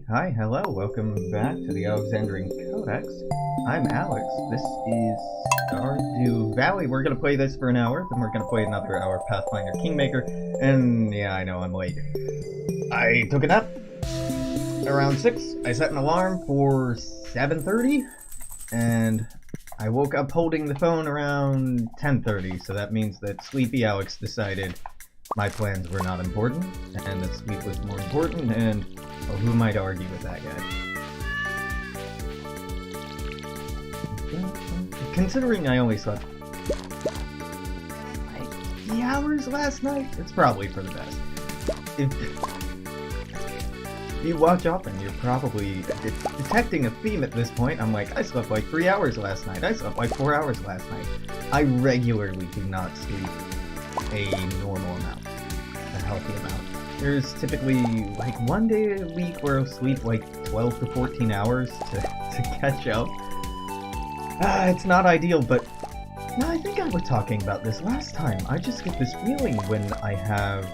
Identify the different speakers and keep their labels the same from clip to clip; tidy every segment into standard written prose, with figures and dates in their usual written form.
Speaker 1: Hi, hello, welcome back to the Alexandrian Codex. I'm Alex. This is Stardew Valley. We're gonna play this for an hour, then we're gonna play another hour Pathfinder Kingmaker, and yeah, I know I'm late. I took a nap around 6. I set an alarm for 7:30, and I woke up holding the phone around 10:30, so that means that Sleepy Alex decided my plans were not important, and that sleep was more important, and well, who might argue with that guy? Considering I only slept like 3 hours last night, it's probably for the best. If you watch often, you're probably detecting a theme at this point. I'm like, I slept like 3 hours last night, I slept like 4 hours last night. I regularly do not sleep a normal amount, a healthy amount. There's typically like 1 day a week where I'll sleep like 12 to 14 hours to catch up. It's not ideal, but no, I think I was talking about this last time. I just get this feeling when I have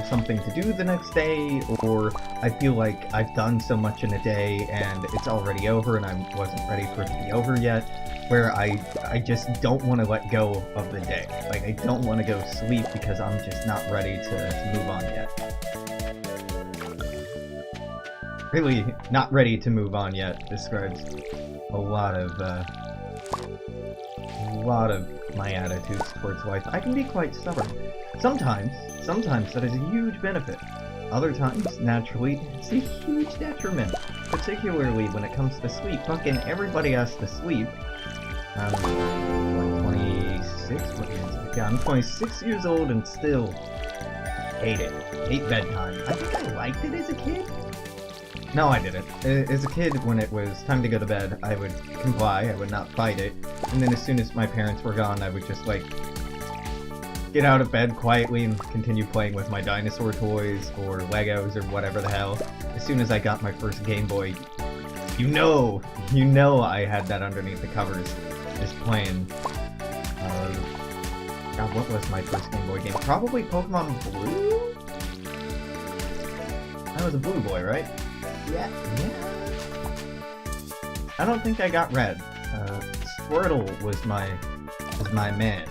Speaker 1: something to do the next day, or I feel like I've done so much in a day and it's already over and I wasn't ready for it to be over yet, where I just don't want to let go of the day. Like, I don't want to go sleep because I'm just not ready to move on yet. Really, not ready to move on yet describes a lot of my attitudes towards life. I can be quite stubborn. Sometimes that is a huge benefit. Other times, naturally, it's a huge detriment. Particularly when it comes to sleep. Fucking everybody has to sleep. I'm like 26? What year is it? Yeah, I'm 26 years old and still hate it. Hate bedtime. I think I liked it as a kid. No, I didn't. As a kid, when it was time to go to bed, I would comply, I would not fight it. And then as soon as my parents were gone, I would just like get out of bed quietly and continue playing with my dinosaur toys or Legos or whatever the hell. As soon as I got my first Game Boy, you know I had that underneath the covers, just playing. God, what was my first Game Boy game? Probably Pokemon Blue? That was a Blue Boy, right? Yeah. I don't think I got Red. Squirtle was my man.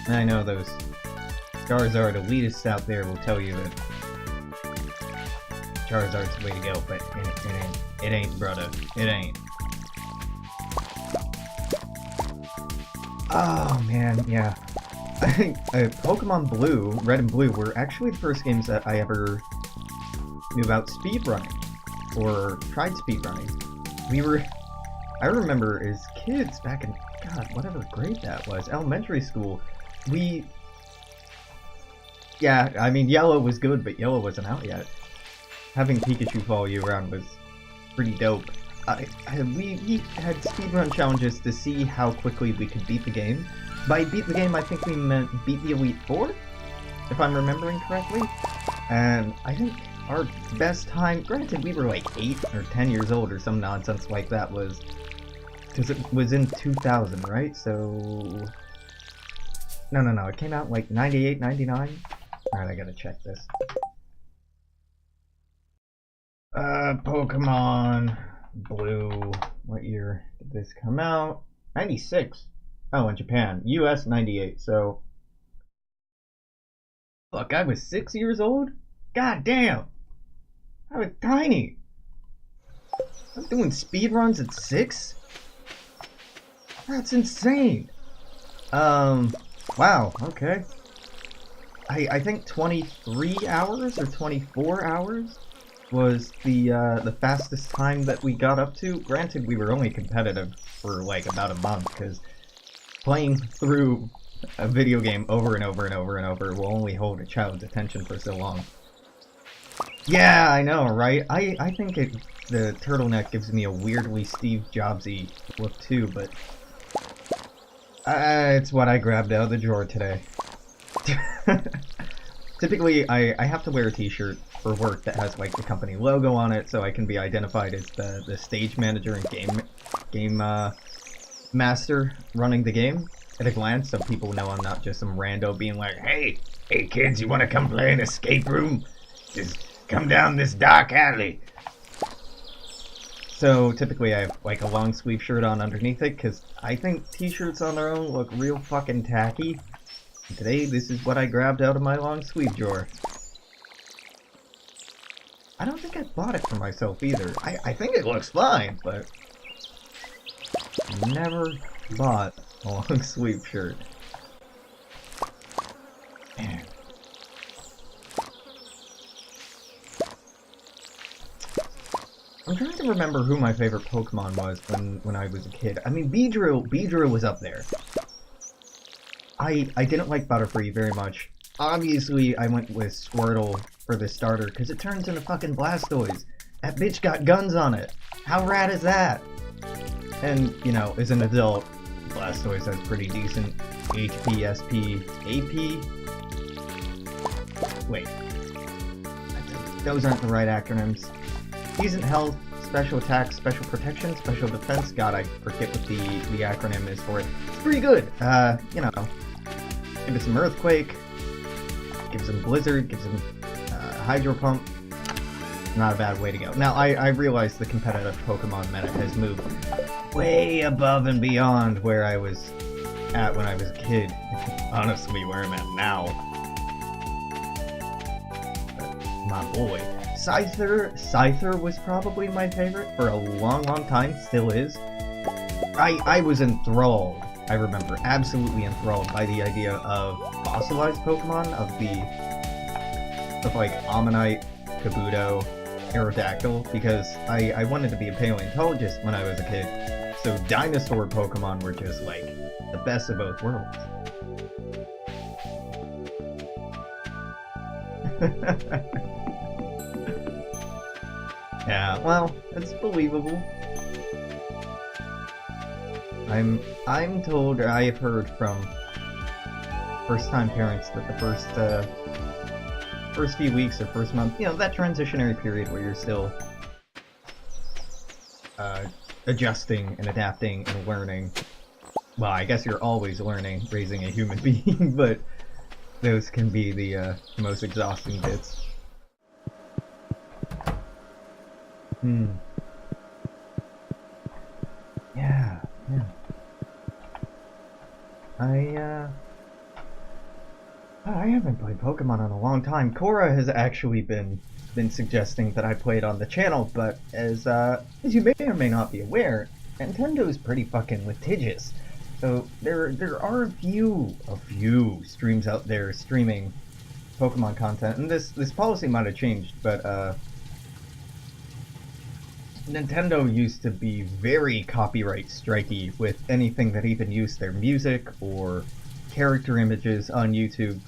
Speaker 1: And I know those Charizard elitists out there will tell you that Charizard's the way to go, but it ain't, brother. It ain't. Oh man, yeah. I think Pokemon Blue, Red and Blue, were actually the first games that I ever knew about speedrunning, or tried speedrunning. I remember as kids back in, God, whatever grade that was, elementary school, yeah, I mean, Yellow was good, but Yellow wasn't out yet. Having Pikachu follow you around was pretty dope. We had speedrun challenges to see how quickly we could beat the game. By beat the game, I think we meant beat the Elite Four, if I'm remembering correctly. And I think our best time, granted we were like 8 or 10 years old or some nonsense like that, was because it was in 2000, right? So no, it came out like 98, 99. Alright, I gotta check this. Pokemon Blue, what year did this come out? 96. Oh, in Japan. US 98, so look, I was 6 years old? God damn! I was tiny! I'm doing speedruns at 6? That's insane! Wow, okay. I think 23 hours or 24 hours was the fastest time that we got up to. Granted, we were only competitive for like about a month, because playing through a video game over and over and over and over will only hold a child's attention for so long. Yeah, I know, right? I think the turtleneck gives me a weirdly Steve Jobsy look too, but it's what I grabbed out of the drawer today. Typically, I have to wear a t-shirt for work that has like the company logo on it, so I can be identified as the stage manager and game master running the game at a glance, so people know I'm not just some rando being like, hey kids, you want to come play an escape room? Just come down this dark alley. So typically I have like a long sleeve shirt on underneath it because I think t-shirts on their own look real fucking tacky. And today this is what I grabbed out of my long sleeve drawer. I don't think I bought it for myself either. I think it looks fine, but never bought a long sleeve shirt. Man. I'm trying to remember who my favorite Pokemon was when I was a kid. I mean, Beedrill was up there. I didn't like Butterfree very much. Obviously, I went with Squirtle for the starter, because it turns into fucking Blastoise. That bitch got guns on it. How rad is that? And, you know, as an adult, Blastoise has pretty decent HP, SP, AP. Wait. Those aren't the right acronyms. Decent health, special attack, special protection, special defense. God, I forget what the acronym is for it. It's pretty good. You know, give it some Earthquake, gives him Blizzard, gives him Hydro Pump. Not a bad way to go. Now, I realize the competitive Pokemon meta has moved way above and beyond where I was at when I was a kid. Honestly, where I'm at now. But my boy. Scyther was probably my favorite for a long time, still is. I was enthralled, I remember, absolutely enthralled by the idea of fossilized Pokemon, of like Ammonite, Kabuto, Aerodactyl, because I wanted to be a paleontologist when I was a kid, so dinosaur Pokemon were just like the best of both worlds. Yeah, well, it's believable. I'm told, or I have heard from first-time parents that the first few weeks or first month, you know, that transitionary period where you're still adjusting and adapting and learning. Well, I guess you're always learning, raising a human being, but those can be the most exhausting bits. Yeah. I haven't played Pokemon in a long time. Cora has actually been suggesting that I play it on the channel, but as you may or may not be aware, Nintendo is pretty fucking litigious. So there are a few streams out there streaming Pokemon content, and this policy might have changed, but Nintendo used to be very copyright strikey with anything that even used their music or character images on YouTube.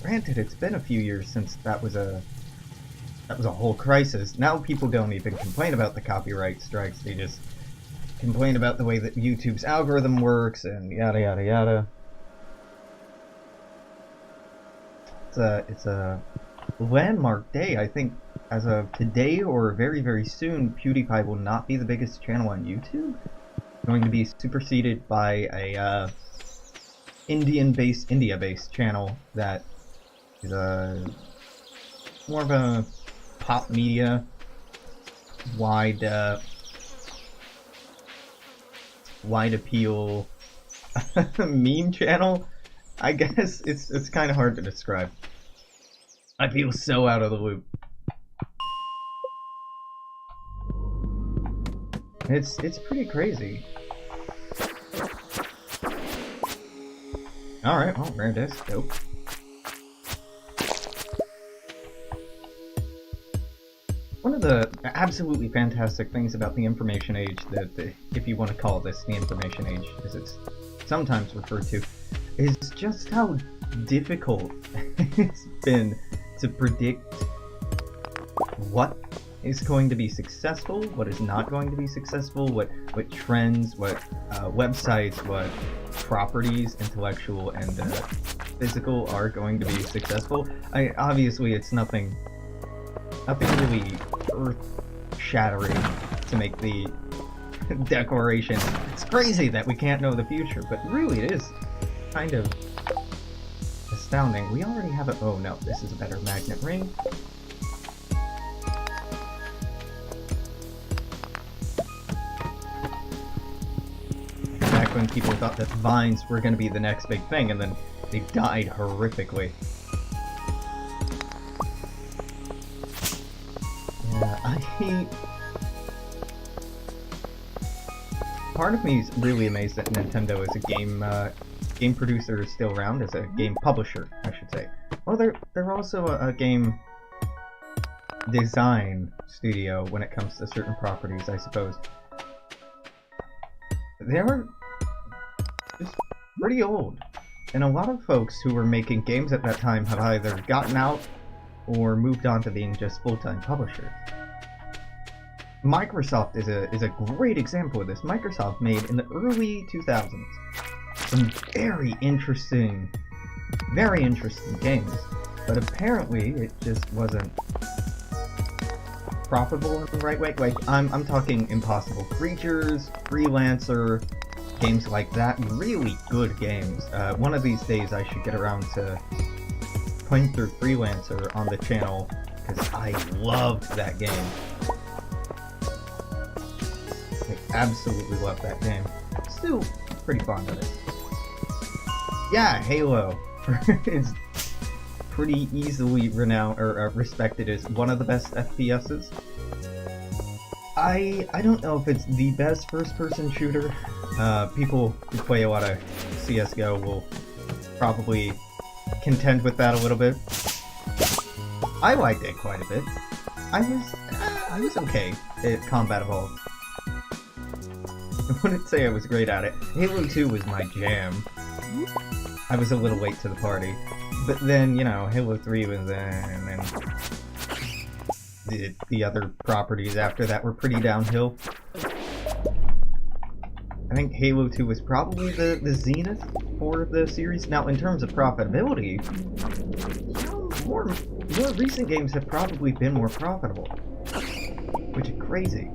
Speaker 1: Granted, it's been a few years since that was a whole crisis. Now people don't even complain about the copyright strikes, they just complain about the way that YouTube's algorithm works and yada yada yada. It's a landmark day. I think as of today or very, very soon, PewDiePie will not be the biggest channel on YouTube. Going to be superseded by a India-based channel that is more of a pop media wide appeal meme channel. I guess it's kind of hard to describe. I feel so out of the loop. It's pretty crazy. Alright, well, rare disc, dope. One of the absolutely fantastic things about the information age, if you want to call this the information age, as it's sometimes referred to, is just how difficult it's been to predict what is going to be successful, what is not going to be successful, what trends, what websites, what properties, intellectual and physical, are going to be successful. Obviously, it's nothing really earth-shattering to make the declaration. It's crazy that we can't know the future, but really it is kind of astounding. We already have a... Oh no, this is a better magnet ring. when people thought that vines were going to be the next big thing, and then they died horrifically. Yeah, I hate... Part of me is really amazed that Nintendo is a game producer is still around, as a game publisher, I should say. Well, they're also a game design studio when it comes to certain properties, I suppose. They're just pretty old, and a lot of folks who were making games at that time have either gotten out or moved on to being just full-time publishers. Microsoft is a great example of this. Microsoft made, in the early 2000s, some very interesting games, but apparently it just wasn't profitable in the right way. Like, I'm talking Impossible Creatures, Freelancer, games like that. Really good games. One of these days I should get around to playing through Freelancer on the channel, because I loved that game. I absolutely love that game. Still pretty fond of it. Yeah, Halo. It's pretty easily renowned or respected as one of the best FPSs. I don't know if it's the best first-person shooter. People who play a lot of CS:GO will probably contend with that a little bit. I liked it quite a bit. I was okay at Combat Evolved. I wouldn't say I was great at it. Halo 2 was my jam. I was a little late to the party. But then, you know, Halo 3 was in, and then the other properties after that were pretty downhill. I think Halo 2 was probably the zenith for the series. Now, in terms of profitability, you know, more recent games have probably been more profitable, which is crazy.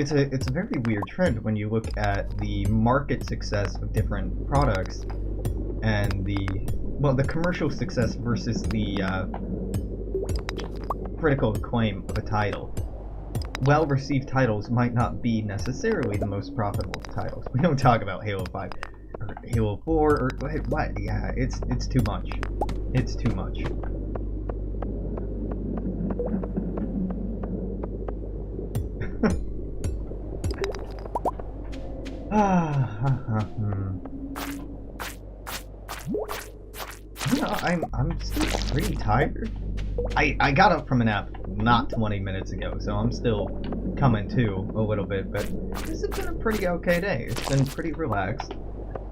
Speaker 1: It's a very weird trend when you look at the market success of different products and the commercial success versus the critical acclaim of a title. Well-received titles might not be necessarily the most profitable titles. We don't talk about Halo 5 or Halo 4 or what? Yeah, it's too much. It's too much. You know, I'm still pretty tired. I got up from a nap not 20 minutes ago, so I'm still coming to a little bit, but this has been a pretty okay day. It's been pretty relaxed.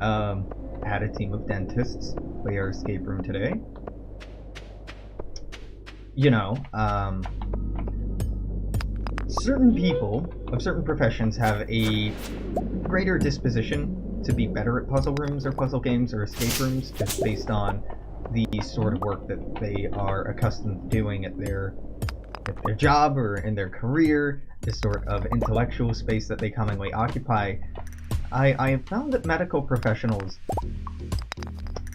Speaker 1: Had a team of dentists play our escape room today. You know, certain people of certain professions have a greater disposition to be better at puzzle rooms or puzzle games or escape rooms just based on the sort of work that they are accustomed to doing at their job or in their career, the sort of intellectual space that they commonly occupy. I have found that medical professionals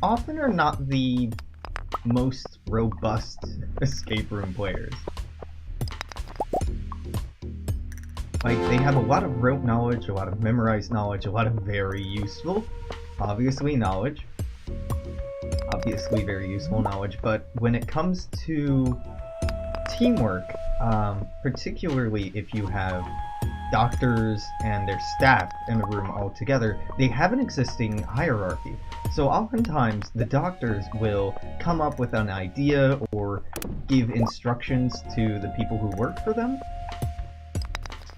Speaker 1: often are not the most robust escape room players. Like, they have a lot of rote knowledge, a lot of memorized knowledge, a lot of very useful, obviously, knowledge. Obviously very useful knowledge, but when it comes to teamwork, particularly if you have doctors and their staff in the room all together, they have an existing hierarchy. So oftentimes the doctors will come up with an idea or give instructions to the people who work for them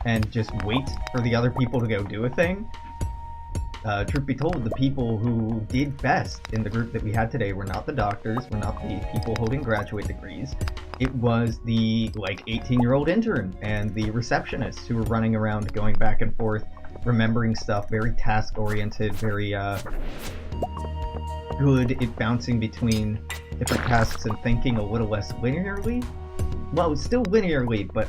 Speaker 1: and just wait for the other people to go do a thing. Truth be told, the people who did best in the group that we had today were not the doctors, were not the people holding graduate degrees. It was the, like, 18-year-old intern and the receptionists who were running around going back and forth, remembering stuff, very task-oriented, very, good at bouncing between different tasks and thinking a little less linearly. Well, still linearly, but,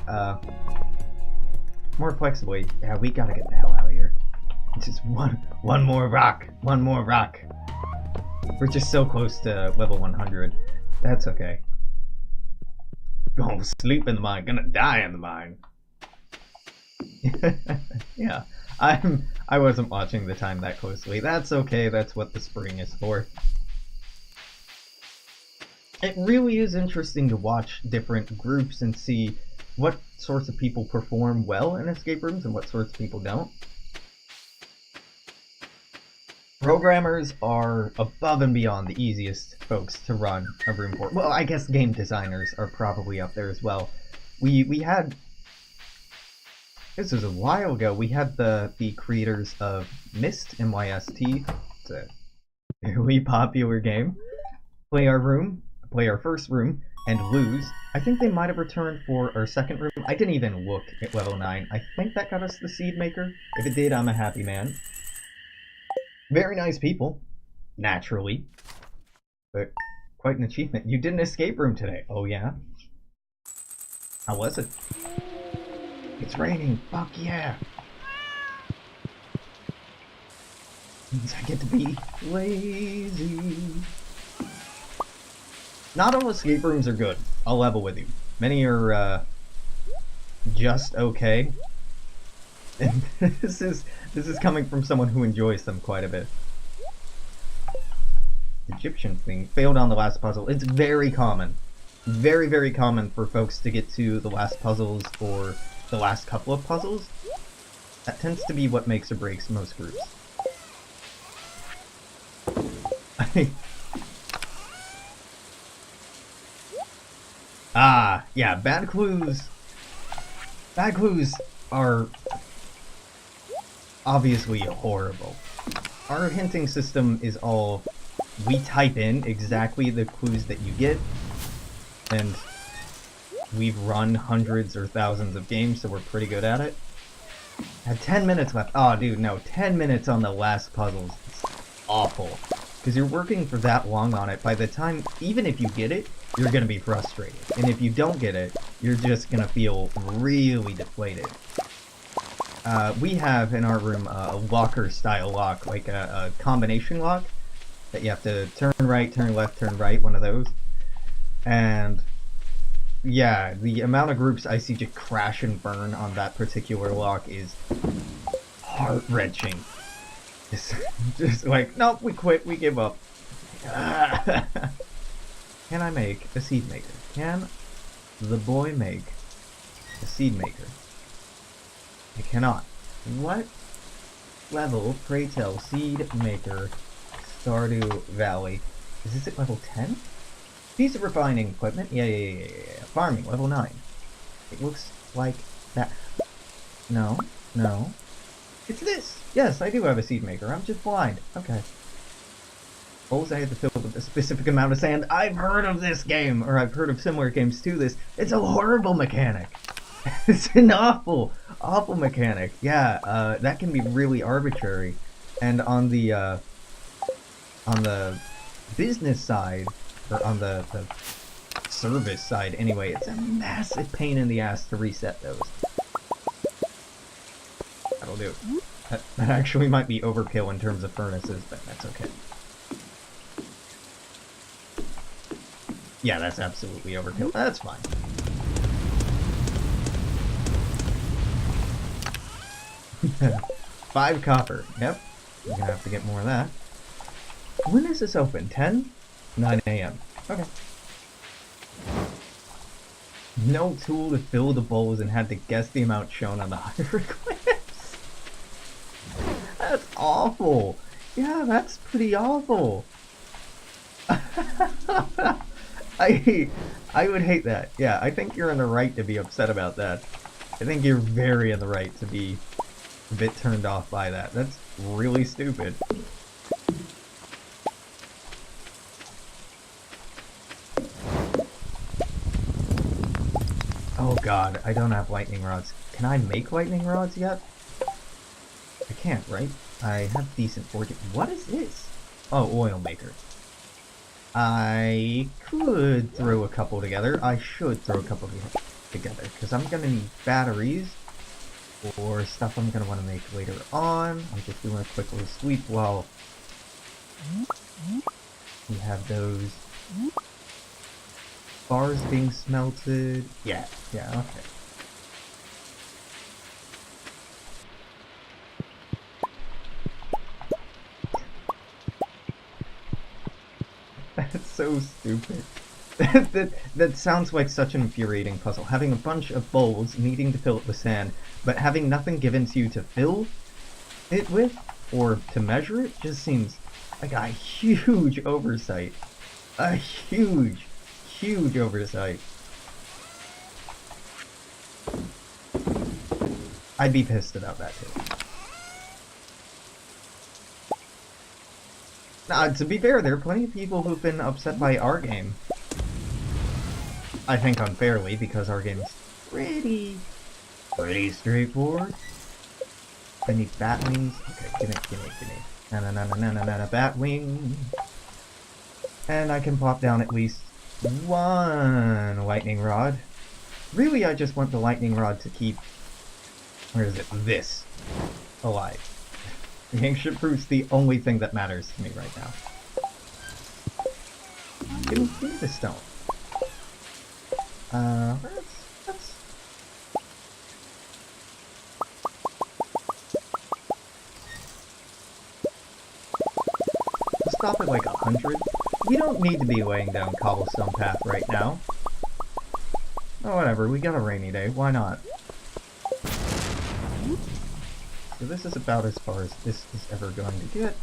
Speaker 1: more flexibly. Yeah, we gotta get the hell out of here. Just one more rock. One more rock. We're just so close to level 100. That's okay. Gonna sleep in the mine. Gonna die in the mine. Yeah. I wasn't watching the time that closely. That's okay, that's what the spring is for. It really is interesting to watch different groups and see what sorts of people perform well in escape rooms and what sorts of people don't. Programmers are above and beyond the easiest folks to run a room for. Well, I guess game designers are probably up there as well. We had, this was a while ago, we had the creators of Myst, M-Y-S-T, it's a really popular game, play our first room, and lose. I think they might have returned for our second room. I didn't even look at level 9. I think that got us the seed maker. If it did, I'm a happy man. Very nice people, naturally, but quite an achievement. You did an escape room today. Oh yeah? How was it? It's raining. Fuck yeah. Means I get to be lazy. Not all escape rooms are good. I'll level with you. Many are just okay. And this is coming from someone who enjoys them quite a bit. Egyptian thing failed on the last puzzle. It's very common. Very, very common for folks to get to the last puzzles or the last couple of puzzles. That tends to be what makes or breaks most groups. Yeah, bad clues. Bad clues are obviously horrible. Our hinting system is all, we type in exactly the clues that you get, and we've run hundreds or thousands of games, so we're pretty good at it. Had 10 minutes left. Oh, dude, no, 10 minutes on the last puzzles. It's awful. Because you're working for that long on it. By the time, even if you get it, you're going to be frustrated. And if you don't get it, you're just going to feel really deflated. We have in our room a locker-style lock, like a combination lock, that you have to turn right, turn left, turn right, one of those. And yeah, the amount of groups I see just crash and burn on that particular lock is heart-wrenching. It's just like, nope, we quit, we give up. Can I make a seed maker? Can the boy make a seed maker? I cannot. What level, pray tell, seed maker, Stardew Valley? Is this at level 10? Piece of refining equipment. Yeah. Farming, level 9. It looks like that. No. It's this! Yes, I do have a seed maker. I'm just blind. Okay. Holes I have to fill with a specific amount of sand. I've heard of this game! Or I've heard of similar games to this. It's a horrible mechanic! It's an awful mechanic. Yeah, that can be really arbitrary. And on the business side, or on the service side anyway, it's a massive pain in the ass to reset those. That'll do. That actually might be overkill in terms of furnaces, but that's okay. Yeah, that's absolutely overkill. That's fine. $5 copper. Yep. We're gonna have to get more of that. When is this open? 10? 9 a.m. Okay. No tool to fill the bowls and had to guess the amount shown on the hieroglyphs. That's awful. Yeah, that's pretty awful. I would hate that. Yeah, I think you're in the right to be upset about that. I think you're very in the right to be a bit turned off by that. That's really stupid. Oh god, I don't have lightning rods. Can I make lightning rods yet? I can't, right? I have decent fortune. What is this? Oh, oil maker. I could throw a couple together. I should throw a couple together, because I'm going to need batteries or stuff I'm going to want to make later on. I'm just doing a quick little sweep while we have those bars being smelted. Yeah, okay. so stupid. that sounds like such an infuriating puzzle. Having a bunch of bowls, needing to fill it with sand, but having nothing given to you to fill it with, or to measure it, just seems like a huge oversight. A huge, huge oversight. I'd be pissed about that too. Now, to be fair, there are plenty of people who've been upset by our game. I think unfairly, because our game is pretty straightforward. I need bat wings. Okay, gimme. Na bat wing. And I can pop down at least one lightning rod. Really, I just want the lightning rod to keep, where is it? This alive. The ancient fruit's the only thing that matters to me right now. Give me the stone. Let's stop at like 100. You don't need to be laying down cobblestone path right now. Oh, whatever, we got a rainy day, why not? So this is about as far as this is ever going to get.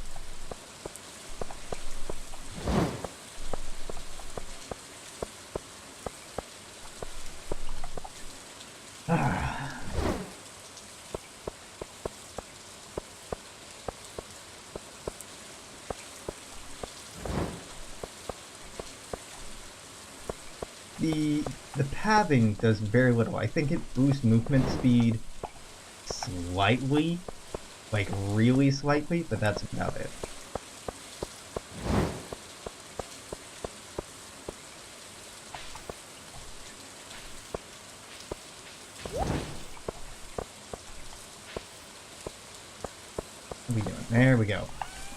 Speaker 1: The pathing does very little. I think it boosts movement speed slightly, like really slightly, but that's about it. What are we doing? There we go.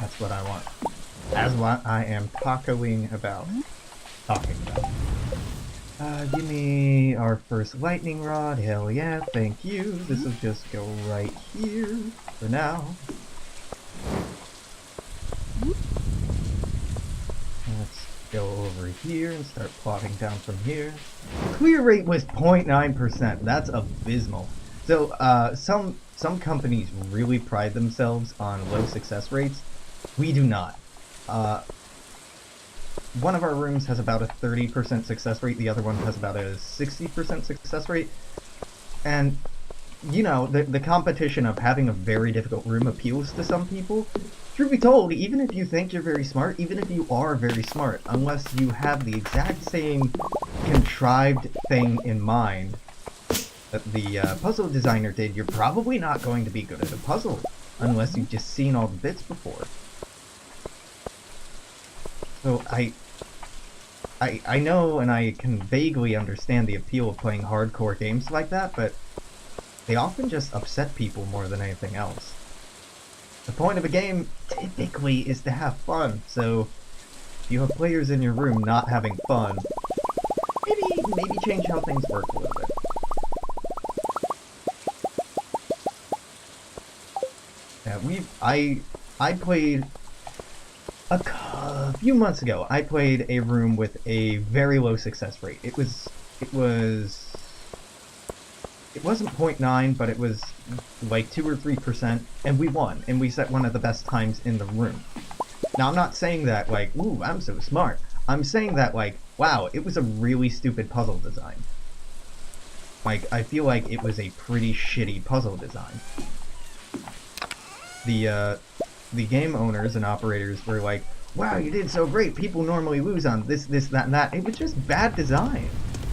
Speaker 1: That's what I want. That's what I am talking about. Give me our first lightning rod. Hell yeah, thank you. This will just go right here for now. Let's go over here and start plotting down from here. Clear rate was 0.9%. That's abysmal. So, some companies really pride themselves on low success rates. We do not. One of our rooms has about a 30% success rate, the other one has about a 60% success rate. And, you know, the competition of having a very difficult room appeals to some people. Truth be told, even if you think you're very smart, even if you are very smart, unless you have the exact same contrived thing in mind that the puzzle designer did, you're probably not going to be good at a puzzle, unless you've just seen all the bits before. So I know and I can vaguely understand the appeal of playing hardcore games like that, but they often just upset people more than anything else. The point of a game, typically, is to have fun, so if you have players in your room not having fun, maybe change how things work a little bit. Yeah, I played a few months ago. I played a room with a very low success rate. It wasn't 0.9, but it was like 2 or 3%, and we won, and we set one of the best times in the room. Now, I'm not saying that like, ooh, I'm so smart. I'm saying that like, wow, it was a really stupid puzzle design. Like, I feel like it was a pretty shitty puzzle design. The game owners and operators were like, wow, you did so great, people normally lose on this, that, and that. It was just bad design.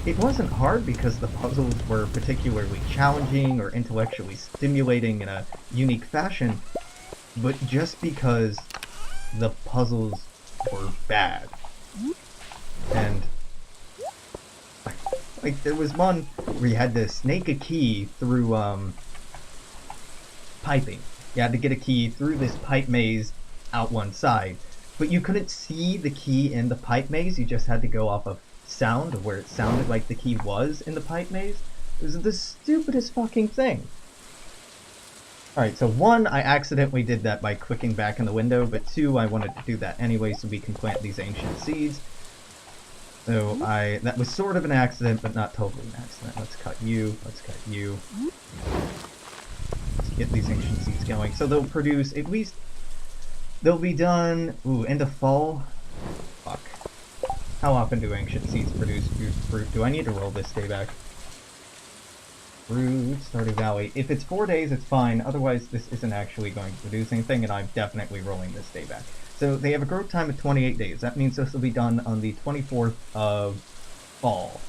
Speaker 1: It wasn't hard because the puzzles were particularly challenging or intellectually stimulating in a unique fashion, but just because the puzzles were bad. And like there was one where you had to snake a key through piping. You had to get a key through this pipe maze out one side, but you couldn't see the key in the pipe maze. You just had to go off of sound of where it sounded like the key was in the pipe maze. It was the stupidest fucking thing. Alright, so 1, I accidentally did that by clicking back in the window, but 2, I wanted to do that anyway so we can plant these ancient seeds. So that was sort of an accident, but not totally an accident. Let's cut you, let's cut you. Let's get these ancient seeds going. So they'll produce, at least, they'll be done, end of fall? Fuck. How often do ancient seeds produce fruit? Do I need to roll this day back? Fruit, Stardew Valley. If it's 4 days, it's fine. Otherwise, this isn't actually going to produce anything, and I'm definitely rolling this day back. So they have a growth time of 28 days. That means this will be done on the 24th of fall.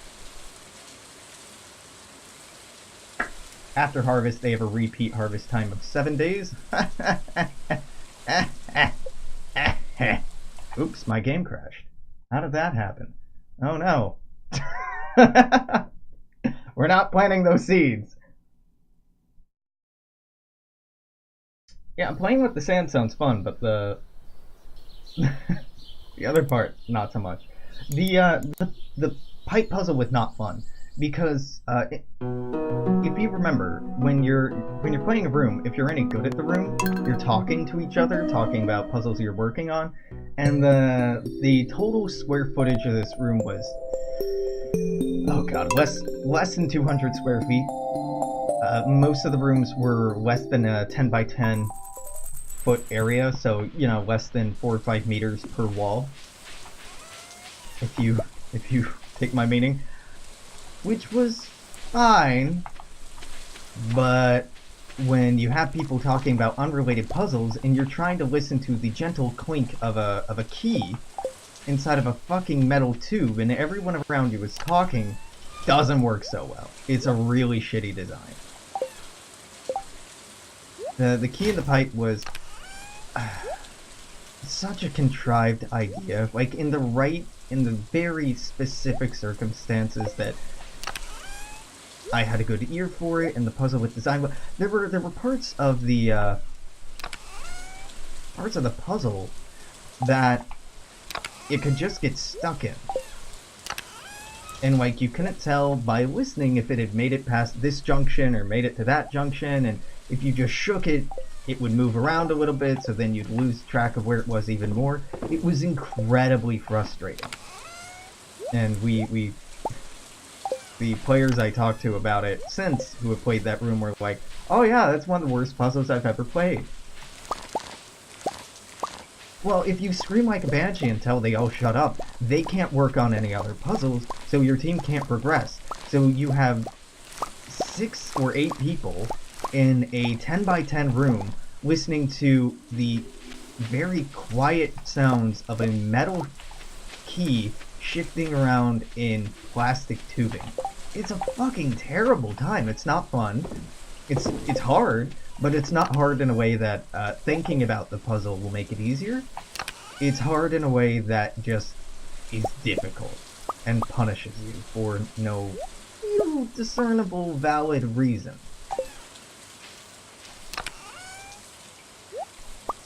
Speaker 1: After harvest, they have a repeat harvest time of 7 days. Oops, my game crashed. How did that happen? Oh no. We're not planting those seeds. Yeah, playing with the sand sounds fun, but the the other part, not so much. The pipe puzzle was not fun because if you remember, when you're playing a room, if you're any good at the room, you're talking to each other, talking about puzzles you're working on, and the total square footage of this room was, oh god, less than 200 square feet. Most of the rooms were less than a 10 by 10 foot area, so you know, less than 4 or 5 meters per wall. If you take my meaning, which was fine, but when you have people talking about unrelated puzzles and you're trying to listen to the gentle clink of a key inside of a fucking metal tube and everyone around you is talking, doesn't work so well. It's a really shitty design. The key in the pipe was such a contrived idea. Like in the very specific circumstances that I had a good ear for it, and the puzzle was designed. There were parts of the puzzle that it could just get stuck in, and like you couldn't tell by listening if it had made it past this junction or made it to that junction, and if you just shook it, it would move around a little bit, so then you'd lose track of where it was even more. It was incredibly frustrating, and the players I talked to about it since who have played that room were like, oh yeah, that's one of the worst puzzles I've ever played. Well, if you scream like a banshee until they all shut up, they can't work on any other puzzles, so your team can't progress. So you have 6 or 8 people in a 10 by 10 room listening to the very quiet sounds of a metal key shifting around in plastic tubing. It's a fucking terrible time. It's not fun. It's hard, but it's not hard in a way that thinking about the puzzle will make it easier. It's hard in a way that just is difficult and punishes you for no discernible valid reason.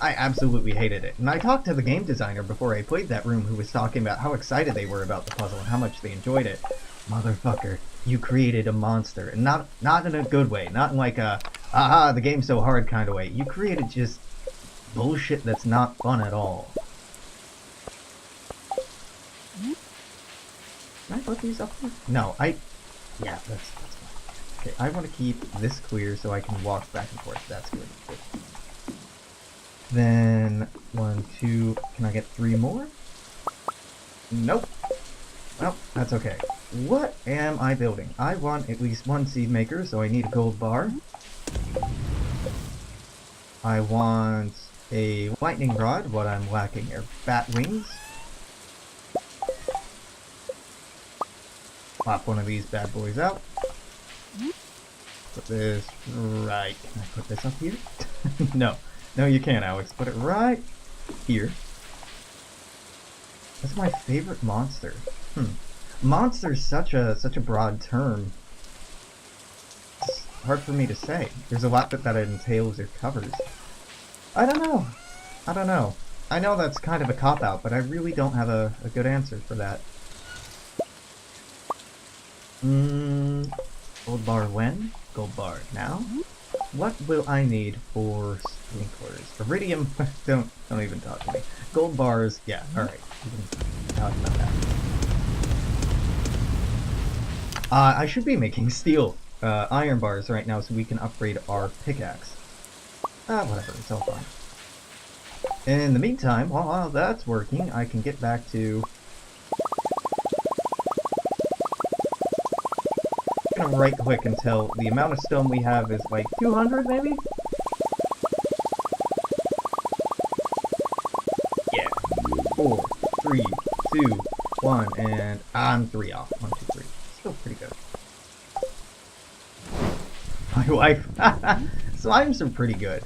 Speaker 1: I absolutely hated it. And I talked to the game designer before I played that room who was talking about how excited they were about the puzzle and how much they enjoyed it. Motherfucker, you created a monster. And not in a good way. Not in like a, aha, the game's so hard kind of way. You created just bullshit that's not fun at all. Can I put these up here? No, yeah, that's fine. Okay, I want to keep this clear so I can walk back and forth. That's good. Then 1, 2, can I get 3 more? Nope. Well, that's okay. What am I building? I want at least 1 seed maker, so I need a gold bar. I want a lightning rod. What I'm lacking are bat wings. Pop one of these bad boys out. Put this right. Can I put this up here? No. No, you can't, Alex. Put it right here. That's my favorite monster. Monster's such a broad term. It's hard for me to say. There's a lot that entails or covers. I don't know. I know that's kind of a cop-out, but I really don't have a good answer for that. Gold bar when? Gold bar now? What will I need for sprinklers? Iridium? don't even talk to me. Gold bars, yeah, alright. We can talk about that. I should be making steel iron bars right now so we can upgrade our pickaxe. Whatever, it's all fine. In the meantime, while that's working, I can get back to... I'm gonna right click until the amount of stone we have is like 200 maybe? Yeah. 4, 3, 2, 1, and I'm 3 off. 1, 2, 3. Still pretty good. My wife. Slimes are pretty good.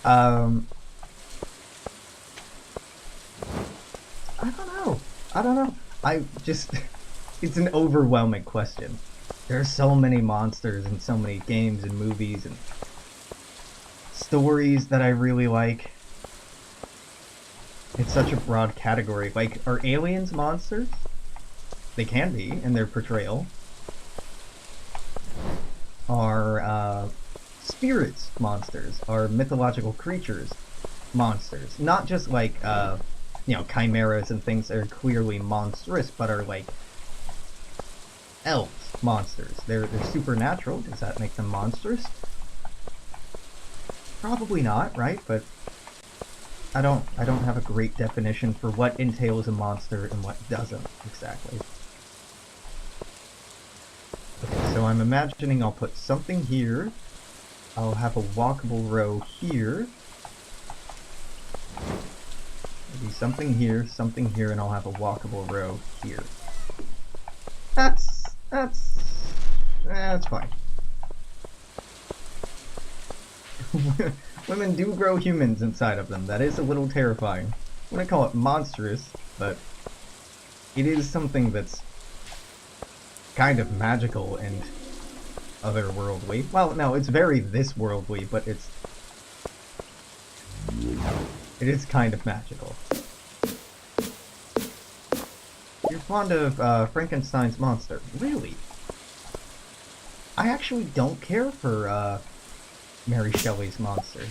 Speaker 1: I don't know. I just... It's an overwhelming question. There are so many monsters and so many games and movies and stories that I really like. It's such a broad category. Like, are aliens monsters? They can be in their portrayal. Are spirits monsters? Are mythological creatures monsters? Not just like, you know, chimeras and things that are clearly monstrous, but are like elves monsters. They're supernatural. Does that make them monsters? Probably not, right? But I don't have a great definition for what entails a monster and what doesn't exactly. Okay, so I'm imagining I'll put something here. I'll have a walkable row here. Maybe something here, and I'll have a walkable row here. That's fine. Women do grow humans inside of them. That is a little terrifying. I wouldn't call it monstrous, but it is something that's kind of magical and otherworldly. Well, no, it's very this worldly, but it is kind of magical. You're fond of Frankenstein's monster. Really? I actually don't care for Mary Shelley's monster.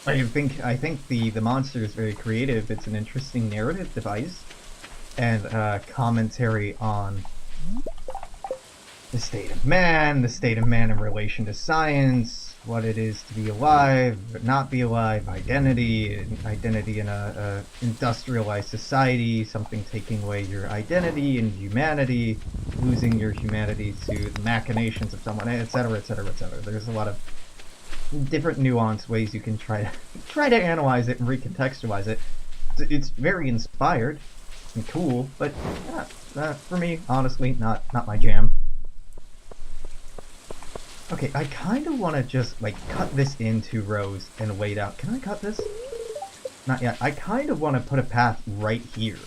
Speaker 1: I think the monster is very creative. It's an interesting narrative device and commentary on the state of man in relation to science, what it is to be alive, but not be alive, identity in a industrialized society, something taking away your identity and humanity, losing your humanity to the machinations of someone, etc., etc., etc. There's a lot of different nuanced ways you can try to analyze it and recontextualize it. It's very inspired and cool, but for me, honestly, not my jam. Okay, I kind of want to just, like, cut this in 2 rows and wait out. Can I cut this? Not yet. I kind of want to put a path right here.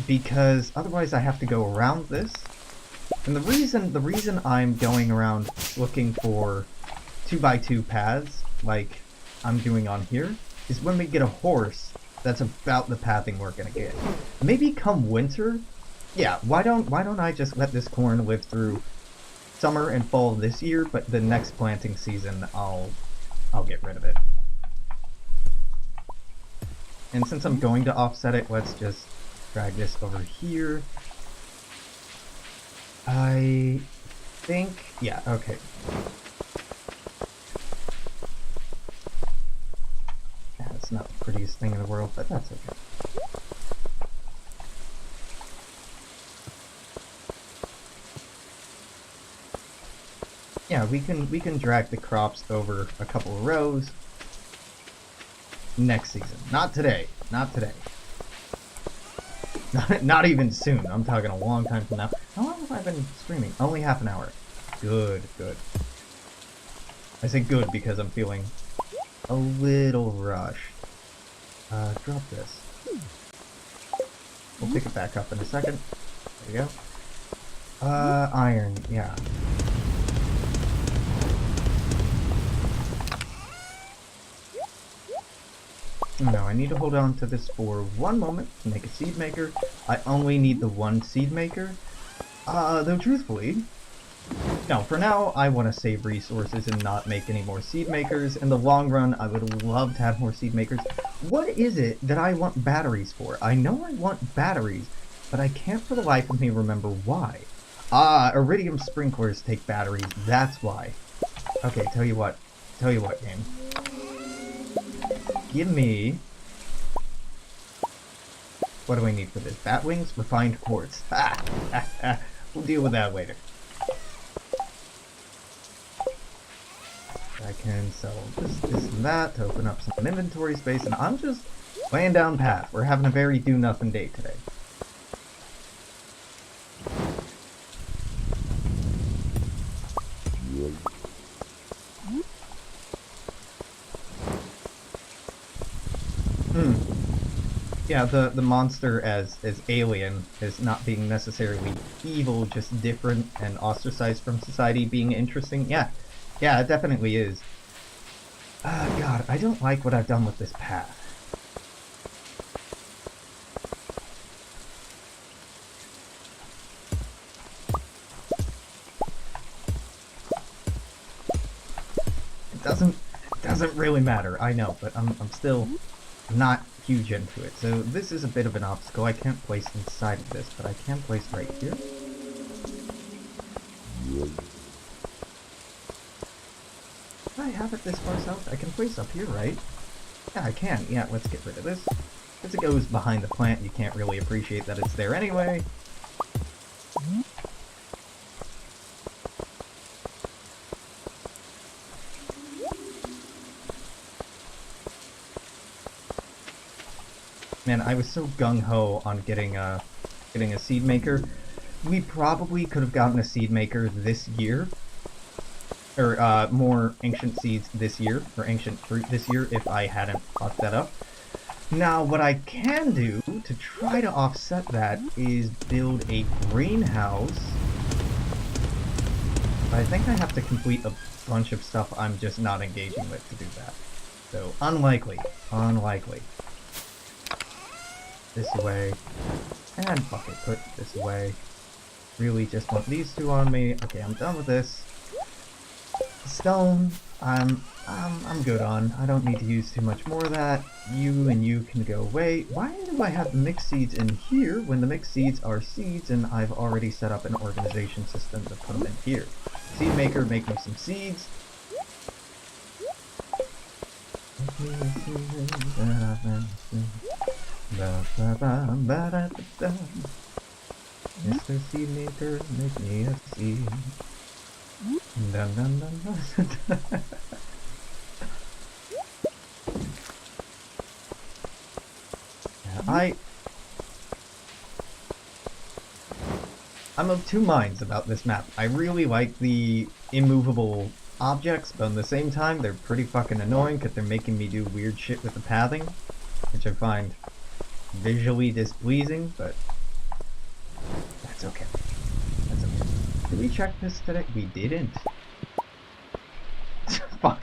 Speaker 1: Because otherwise I have to go around this. And the reason I'm going around looking for 2x2 paths, like I'm doing on here, is when we get a horse, that's about the pathing we're gonna get. Maybe come winter, yeah, why don't I just let this corn live through summer and fall this year, but the next planting season I'll get rid of it. And since I'm going to offset it, let's just drag this over here. I think, yeah, okay. That's not the prettiest thing in the world, but that's okay. Yeah, we can drag the crops over a couple of rows next season. Not today. Not today. Not even soon. I'm talking a long time from now. How long have I been streaming? Only half an hour. Good, good. I say good because I'm feeling a little rushed. Drop this. We'll pick it back up in a second. There you go. Iron, yeah. No, I need to hold on to this for 1 moment to make a seed maker. I only need the 1 seed maker. Though truthfully, No, for now, I want to save resources and not make any more seed makers. In the long run, I would love to have more seed makers. What is it that I want batteries for? I know I want batteries, but I can't for the life of me remember why. Ah, iridium sprinklers take batteries, that's why. Okay, tell you what, game. Give me... What do I need for this? Bat wings? Refined quartz. Ha! Ha! Ha! We'll deal with that later. I can sell this and that to open up some inventory space, and I'm just laying down path. We're having a very do-nothing day today. Yeah, the monster as alien is not being necessarily evil, just different and ostracized from society being interesting. Yeah, it definitely is. God, I don't like what I've done with this path. It doesn't really matter, I know, but I'm still not huge into it. So this is a bit of an obstacle. I can't place inside of this, but I can place right here. If I have it this far south, I can place up here, right? Yeah, I can. Yeah, let's get rid of this. As it goes behind the plant, you can't really appreciate that it's there anyway. Man, I was so gung-ho on getting a seed maker. We probably could have gotten a seed maker this year. Or, more ancient seeds this year, or ancient fruit this year, if I hadn't fucked that up. Now, what I can do to try to offset that is build a greenhouse. But I think I have to complete a bunch of stuff I'm just not engaging with to do that. So, unlikely. This away, and bucket put this away. Really just want these two on me. Okay, I'm done with this. Stone, I'm good on. I don't need to use too much more of that. You and you can go away. Why do I have mixed seeds in here when the mixed seeds are seeds and I've already set up an organization system to put them in here? Seed maker, make me some seeds. Mr. Seed Maker, make me a seed. Dun dun dun dun. Yeah, I'm of two minds about this map. I really like the immovable objects, but at the same time, they're pretty fucking annoying because they're making me do weird shit with the pathing, which I find visually displeasing, but that's okay. That's okay. Did we check this today? We didn't. Fuck.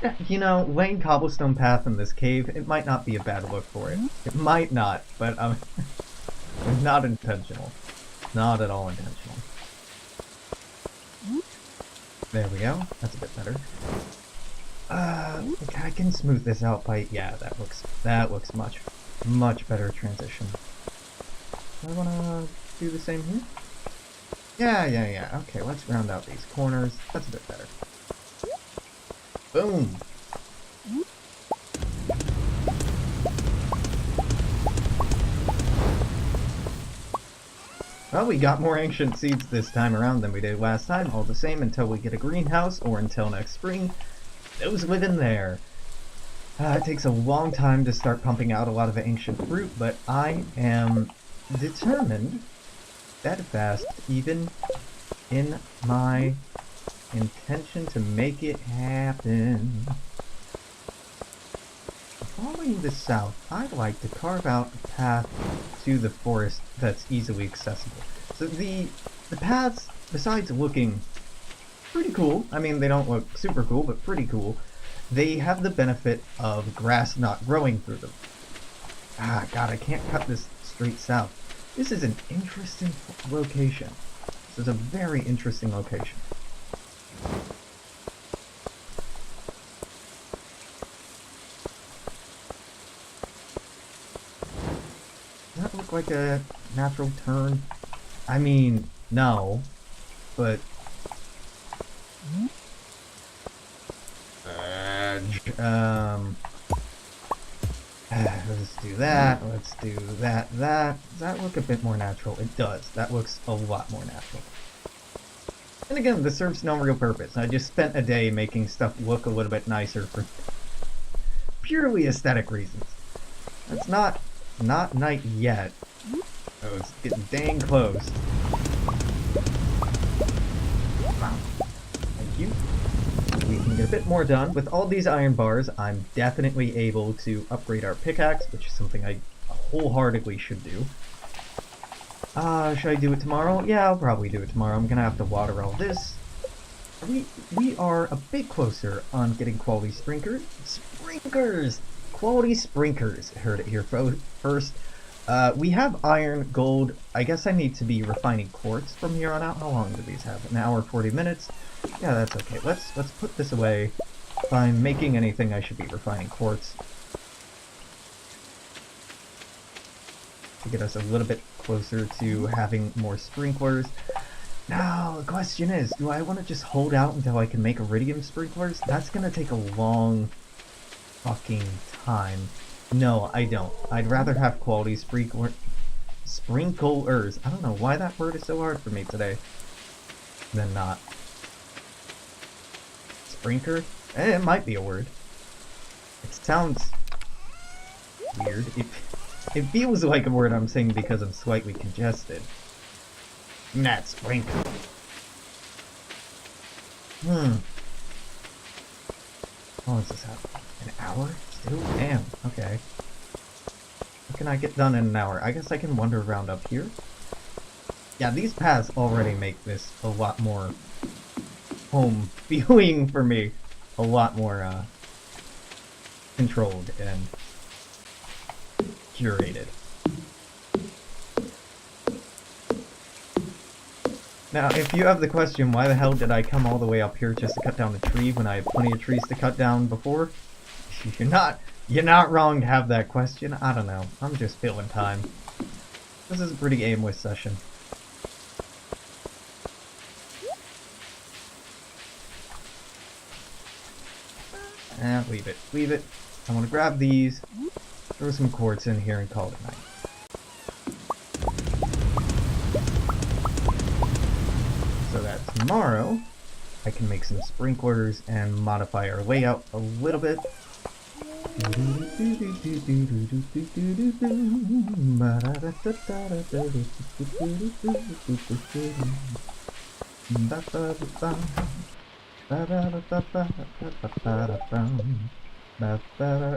Speaker 1: Yeah, you know, laying cobblestone path in this cave, it might not be a bad look for it. It might not, but it's not intentional. Not at all intentional. There we go. That's a bit better. I can smooth this out by... Yeah, that looks much better transition. Do I wanna do the same here? Yeah. Okay, let's round out these corners. That's a bit better. Boom! Well, we got more ancient seeds this time around than we did last time. All the same until we get a greenhouse, or until next spring. Those live in there. It takes a long time to start pumping out a lot of the ancient fruit, but I am determined, steadfast even, in my intention to make it happen. Following the south, I'd like to carve out a path to the forest that's easily accessible. So the paths, besides looking pretty cool, I mean they don't look super cool, but pretty cool, they have the benefit of grass not growing through them. Ah, God, I can't cut this straight south. This is an interesting location. This is a very interesting location. Does that look like a natural turn? I mean, no, but... let's do that, let's do that. Does that look a bit more natural? It does. That looks a lot more natural. And again, this serves no real purpose. I just spent a day making stuff look a little bit nicer for purely aesthetic reasons. That's not night yet. Oh, it's getting dang close. Wow. Thank you. We can get a bit more done. With all these iron bars, I'm definitely able to upgrade our pickaxe, which is something I wholeheartedly should do. Should I do it tomorrow? Yeah, I'll probably do it tomorrow. I'm gonna have to water all this. We are a bit closer on getting quality sprinklers! Quality sprinklers. Heard it here first. We have iron, gold. I guess I need to be refining quartz from here on out. How long do these have? An hour, 40 minutes? Yeah, that's okay. Let's put this away. If I'm making anything, I should be refining quartz. To get us a little bit closer to having more sprinklers. Now, the question is, do I want to just hold out until I can make iridium sprinklers? That's gonna take a long fucking time. No, I don't. I'd rather have quality sprinklers. I don't know why that word is so hard for me today. Than not. Sprinkler? It might be a word. It sounds weird. It feels like a word I'm saying because I'm slightly congested. Not sprinkler. How long does this have? An hour? Still? Damn. Okay. What can I get done in an hour? I guess I can wander around up here. Yeah, these paths already make this a lot more home feeling for me. A lot more controlled and curated. Now, if you have the question, why the hell did I come all the way up here just to cut down a tree when I had plenty of trees to cut down before? You're not wrong to have that question. I don't know. I'm just filling time. This is a pretty aimless session. Leave it. Leave it. I want to grab these, throw some quartz in here, and call it a night. So that tomorrow, I can make some sprinklers and modify our layout a little bit.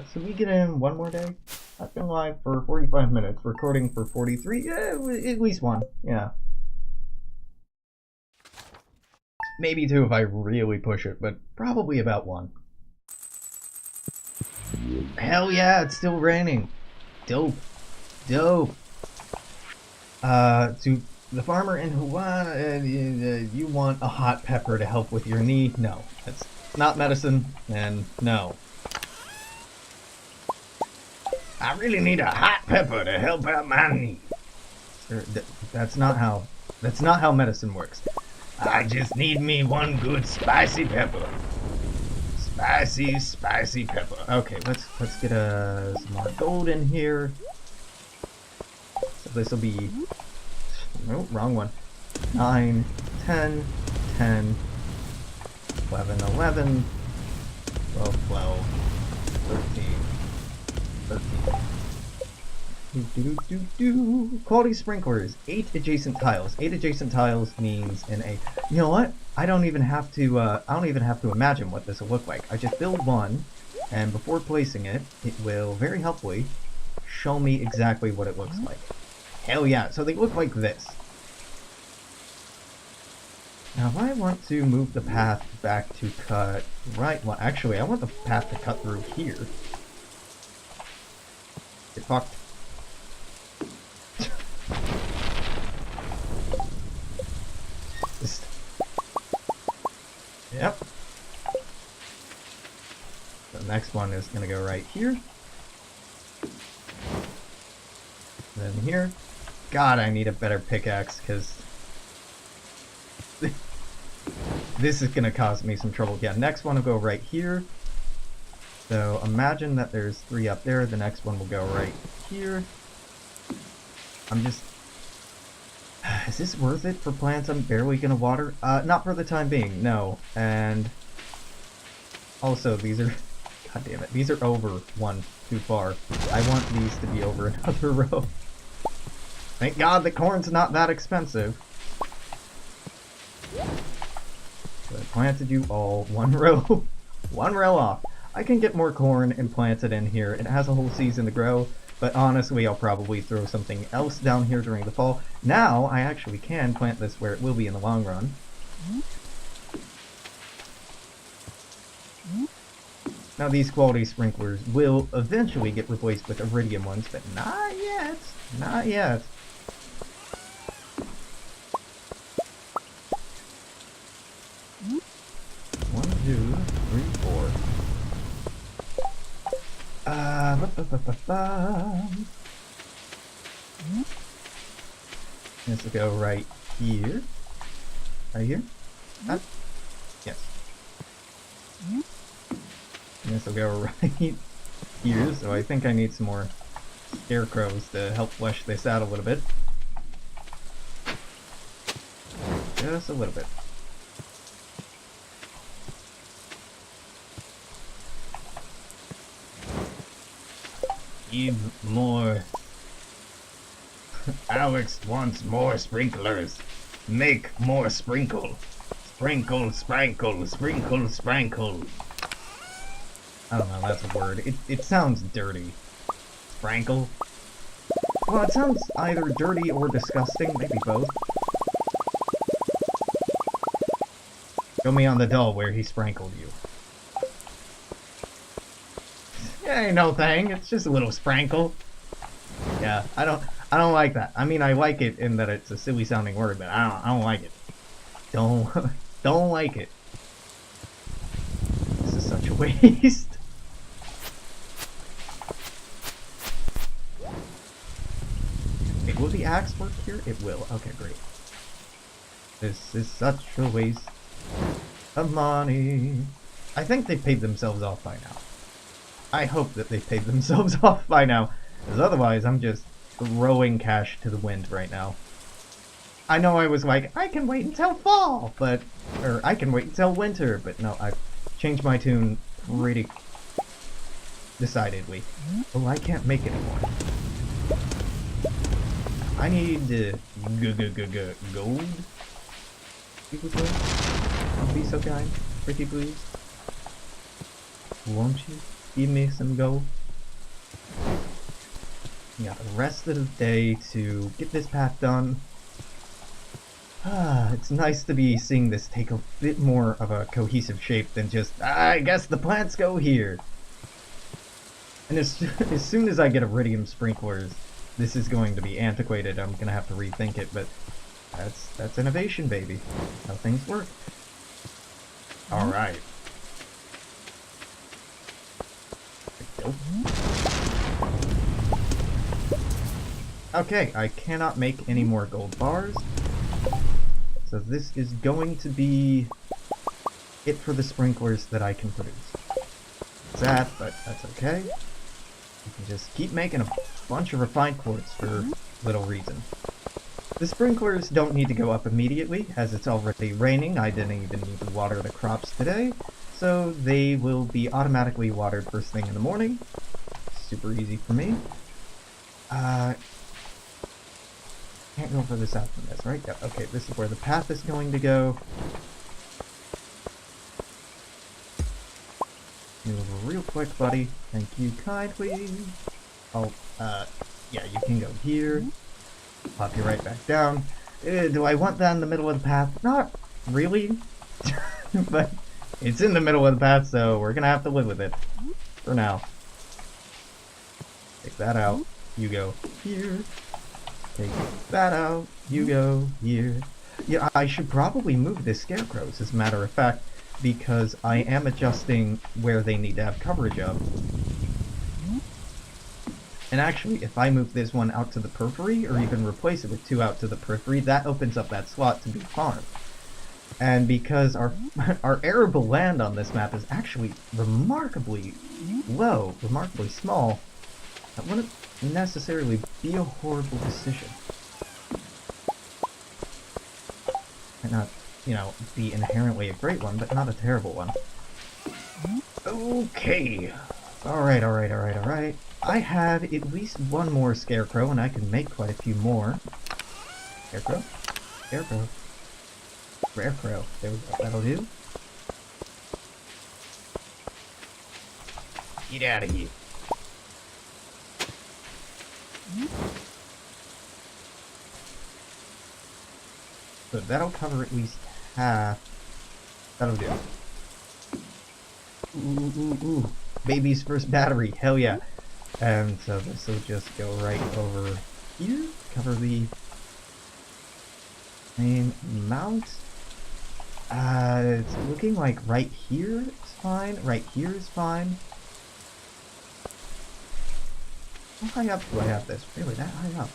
Speaker 1: So we get in one more day. I've been live for 45 minutes, recording for 43. Yeah, at least one. Yeah. Maybe two if I really push it, but probably about one. Hell yeah, it's still raining. Dope. Dope. To the farmer in Hawaii, you want a hot pepper to help with your knee? No, that's not medicine, and no. I really need a hot pepper to help out my knee. That's not how medicine works. I just need me one good spicy pepper. Spicy pepper. Okay, let's get some more gold in here. So this will be... Nope, wrong one. 9, 10, 10, 11, 11, 12, 12, 13. Quality sprinklers. 8 adjacent tiles. 8 adjacent tiles means in a... You know what? I don't even have to imagine what this will look like. I just build one, and before placing it, it will very helpfully show me exactly what it looks like. Hell yeah! So they look like this. Now, if I want to move the path back to cut right... Well, actually, I want the path to cut through here. Get fucked. Yep. The next one is going to go right here. Then here. God, I need a better pickaxe, because this is going to cause me some trouble. Yeah, next one will go right here. So imagine that there's 3 up there. The next one will go right here. I'm just... Is this worth it for plants I'm barely going to water? Not for the time being, no. And also, these are... God damn it. These are over one too far. I want these to be over another row. Thank God the corn's not that expensive. So I planted you all one row. One row off. I can get more corn and plant it in here. It has a whole season to grow. But honestly, I'll probably throw something else down here during the fall. Now, I actually can plant this where it will be in the long run. Now, these quality sprinklers will eventually get replaced with iridium ones, but not yet. Not yet. One, two, three, four. This will go right here. Right here? Yes. This will go right here, so I think I need some more scarecrows to help flesh this out a little bit. Just a little bit. Need more. Alex wants more sprinklers. Make more sprinkle. Sprinkle, sprankle, sprinkle, sprankle. I don't know, that's a word. It sounds dirty. Sprankle? Well, it sounds either dirty or disgusting, maybe both. Show me on the doll where he sprankled you. Ain't no thing, it's just a little sprankle. Yeah, I don't like that. I mean, I like it in that it's a silly sounding word, but I don't like it. Don't like it. This is such a waste. Wait, will the axe work here? It will. Okay, great. This is such a waste of money. I think they paid themselves off by now. I hope that they paid themselves off by now, because otherwise I'm just throwing cash to the wind right now. I know I was like, I can wait until fall, but... Or, I can wait until winter, but no, I've changed my tune pretty decidedly. Oh, I can't make anymore. I need gold. People please? Be so kind. Pretty please. Won't you? Give me some gold. We got the rest of the day to get this path done. It's nice to be seeing this take a bit more of a cohesive shape than just, I guess the plants go here. And as soon as I get iridium sprinklers, this is going to be antiquated. I'm going to have to rethink it, but that's innovation, baby. That's how things work. Alright. Okay, I cannot make any more gold bars. So this is going to be it for the sprinklers that I can produce. Sad, but that's okay. You can just keep making a bunch of refined quartz for little reason. The sprinklers don't need to go up immediately, as it's already raining. I didn't even need to water the crops today. So they will be automatically watered first thing in the morning. Super easy for me. Can't go further south from this, right? Yeah, okay, this is where the path is going to go. Move real quick, buddy. Thank you kindly. Oh, yeah, you can go here. Pop you right back down. Do I want that in the middle of the path? Not really. But it's in the middle of the path, so we're gonna have to live with it. For now. Take that out. You go here. Take that out. You go here. Yeah, I should probably move the scarecrows, as a matter of fact, because I am adjusting where they need to have coverage of. And actually, if I move this one out to the periphery, or even replace it with two out to the periphery, that opens up that slot to be farmed. And because our our arable land on this map is actually remarkably low, remarkably small, that wouldn't necessarily be a horrible decision. Might not, you know, be inherently a great one, but not a terrible one. Okay. Alright. I have at least one more scarecrow, and I can make quite a few more. Scarecrow? Scarecrow. Scarecrow. There we go. That'll do. Get out of here. So that'll cover at least half. That'll do. Ooh. Baby's first battery. Hell yeah. And so this will just go right over here. Cover the same amount. It's looking like right here is fine. Right here is fine. How high up do I have this? Really, that high up?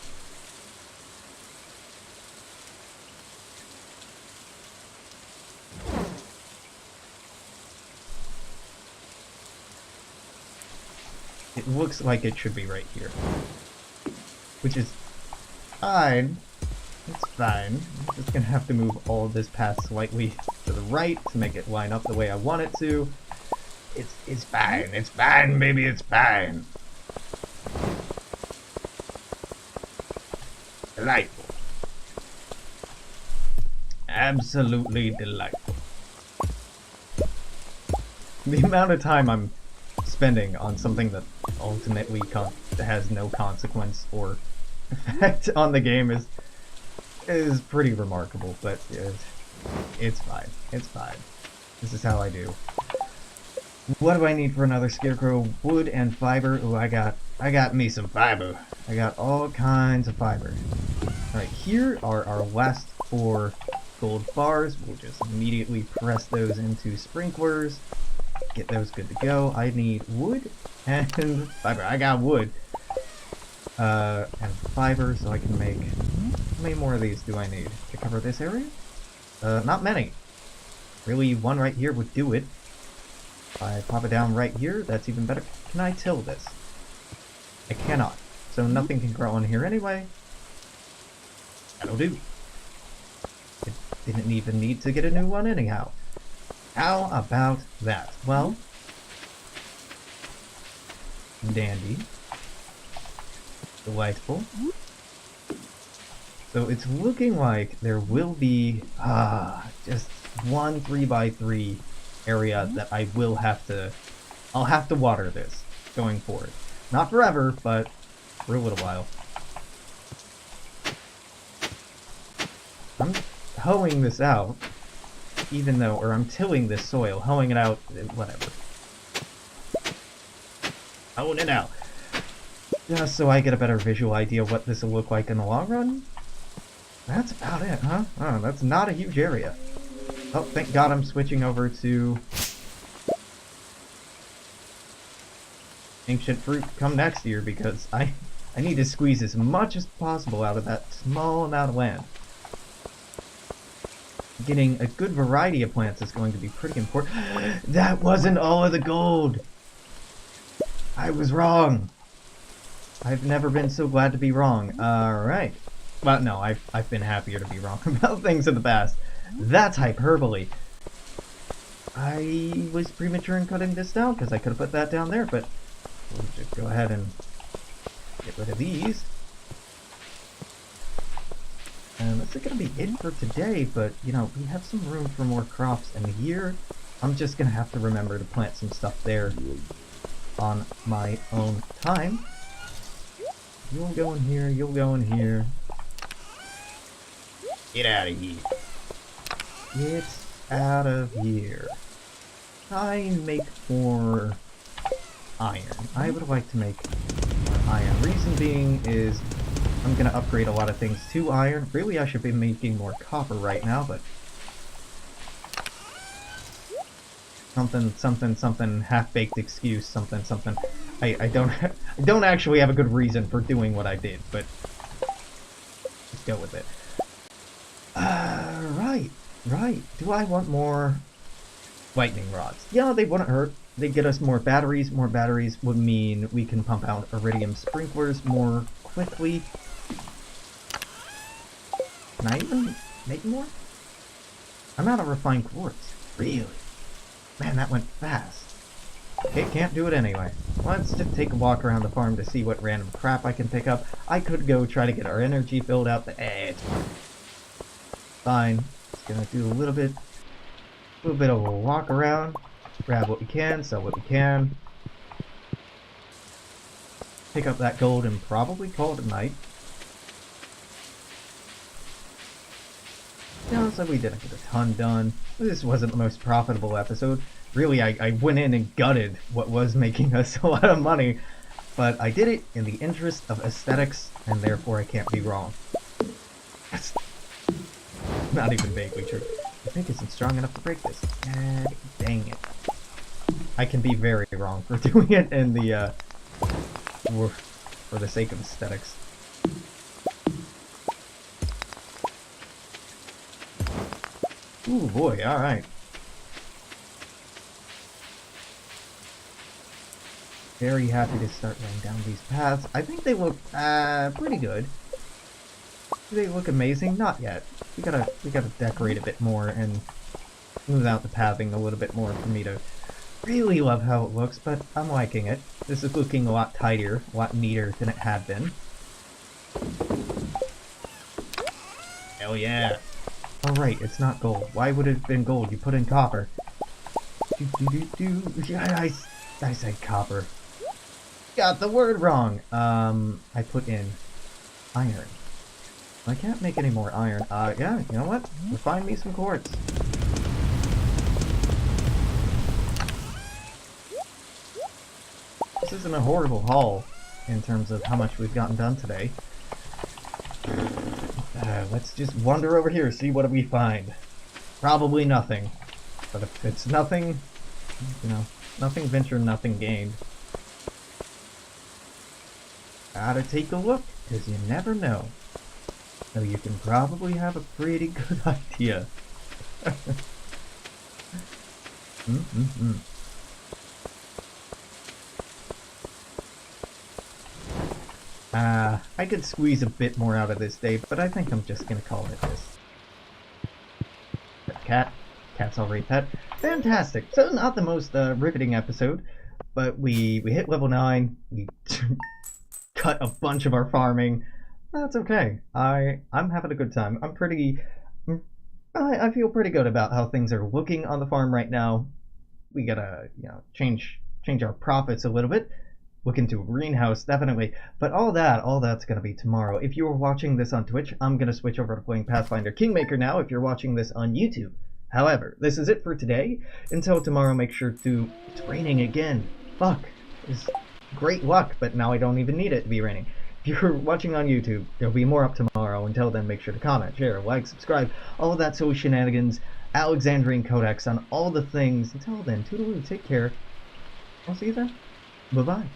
Speaker 1: It looks like it should be right here. Which is fine. It's fine. I'm just gonna have to move all of this path slightly to the right to make it line up the way I want it to. It's fine. It's fine, baby. It's fine. Delightful. Absolutely delightful. The amount of time I'm spending on something that ultimately has no consequence or effect on the game is pretty remarkable, but it's fine. It's fine. This is how I do. What do I need for another scarecrow? Wood and fiber. Ooh, I got me some fiber. I got all kinds of fiber. Alright, here are our last 4 gold bars. We'll just immediately press those into sprinklers. Get those good to go. I need wood and fiber. I got wood. And fiber, so I can make... How many more of these do I need to cover this area? Not many. Really, one right here would do it. If I pop it down right here, that's even better. Can I till this? I cannot. So nothing can grow on here anyway. That'll do. It didn't even need to get a new one anyhow. How about that? Well, dandy. Delightful. So it's looking like there will be just one 3x3 area that I will have to... I'll have to water this going forward. Not forever, but for a little while. I'm hoeing this out, even though, or I'm tilling this soil, hoeing it out, whatever. Hoeing it out. Just so I get a better visual idea of what this will look like in the long run. That's about it, huh? Oh, that's not a huge area. Oh, thank God I'm switching over to... Ancient Fruit come next year, because I need to squeeze as much as possible out of that small amount of land. Getting a good variety of plants is going to be pretty important. That wasn't all of the gold! I was wrong! I've never been so glad to be wrong. Alright. Well, no, I've been happier to be wrong about things in the past. That's hyperbole. I was premature in cutting this down, because I could have put that down there, but we'll just go ahead and get rid of these. And that's going to be it for today, but, you know, we have some room for more crops, and here, I'm just going to have to remember to plant some stuff there on my own time. You'll go in here, you'll go in here. Get out of here. Get out of here. I make more iron. I would like to make more iron. Reason being is I'm gonna upgrade a lot of things to iron. Really, I should be making more copper right now, but something half-baked excuse, something. I don't I don't actually have a good reason for doing what I did, but let's go with it. Right. Do I want more lightning rods? Yeah, they wouldn't hurt. They get us more batteries. More batteries would mean we can pump out iridium sprinklers more quickly. Can I even make more? I'm out of refined quartz. Really? Man, that went fast. Okay, can't do it anyway. Let's just take a walk around the farm to see what random crap I can pick up. I could go try to get our energy filled up, but it's fine. Just gonna do a little bit of a walk around, grab what we can, sell what we can, pick up that gold, and probably call it a night. Yeah, so we didn't get a ton done. This wasn't the most profitable episode. Really, I went in and gutted what was making us a lot of money, but I did it in the interest of aesthetics, and therefore I can't be wrong. That's not even vaguely true. I think isn't strong enough to break this. Dang it. I can be very wrong for doing it in the, for the sake of aesthetics. Ooh boy, alright. Very happy to start laying down these paths. I think they look, pretty good. Do they look amazing? Not yet. We gotta decorate a bit more and smooth out the pathing a little bit more for me to really love how it looks, but I'm liking it. This is looking a lot tidier, a lot neater than it had been. Hell yeah. Oh right, it's not gold. Why would it have been gold? You put in copper. Yeah, I said copper. Got the word wrong. I put in iron. I can't make any more iron. Yeah, you know what? We'll find me some quartz. This isn't a horrible haul in terms of how much we've gotten done today. Let's just wander over here, see what we find. Probably nothing. But if it's nothing, you know, nothing ventured, nothing gained. Gotta take a look, because you never know. So you can probably have a pretty good idea. I could squeeze a bit more out of this day, but I think I'm just gonna call it this. Cat's already pet. Fantastic! So not the most riveting episode, but we hit level 9, we cut a bunch of our farming. That's okay. I'm having a good time. I feel pretty good about how things are looking on the farm right now. We gotta, you know, change our profits a little bit. Look into a greenhouse, definitely. But all that's gonna be tomorrow. If you're watching this on Twitch, I'm gonna switch over to playing Pathfinder Kingmaker now if you're watching this on YouTube. However, this is it for today. Until tomorrow, make sure to... It's raining again. Fuck. It's great luck, but now I don't even need it to be raining. If you're watching on YouTube, there'll be more up tomorrow. Until then, make sure to comment, share, like, subscribe, all of that silly shenanigans, Alexandrian Codex on all the things. Until then, toodaloo, take care. I'll see you then. Bye-bye.